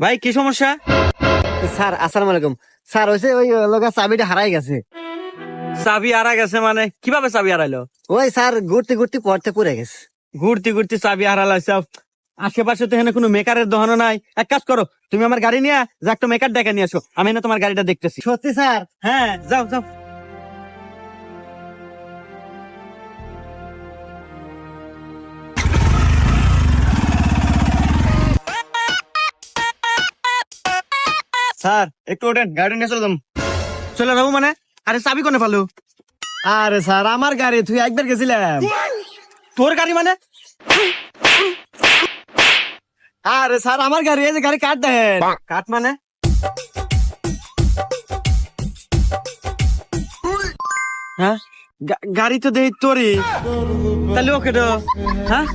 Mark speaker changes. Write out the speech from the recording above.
Speaker 1: ভাই কি সমস্যা?
Speaker 2: স্যার আসসালামু আলাইকুম। স্যার হয়েছে ওই লোকের চাবিটা হারাই গেছে।
Speaker 1: চাবি হারা গেছে মানে কিভাবে চাবি হারাইলো?
Speaker 2: ওই স্যার ঘুরতে ঘুরতে পড়তে পড়ে গেছে।
Speaker 1: ঘুরতে ঘুরতে চাবি হারালাইছে। আশেপাশে তো এখানে কোনো মেকারের দোকানও নাই। এক কাজ করো, তুমি আমার গাড়ি নিয়ে যা একটা মেকার ডেকে নিয়ে আসো, আমি না তোমার গাড়িটা দেখতেছি।
Speaker 2: সত্যি স্যার?
Speaker 1: হ্যাঁ, যাও যাও।
Speaker 2: স্যার একটু ওঠেন, গাড়ি নিয়ে চললাম।
Speaker 1: চলে যাবো মানে? আরে চাবি কোনে পালো?
Speaker 2: আরে স্যার আমার গাড়ি, তুই একবার গেছিলাম।
Speaker 1: তোর গাড়ি মানে?
Speaker 2: আরে স্যার আমার গাড়ি, এই যে গাড়ি কাট দেন।
Speaker 1: কাঠ মানে? হ্যাঁ, গাড়ি তো দেই তোরই, তাহলে ওকে তো। হ্যাঁ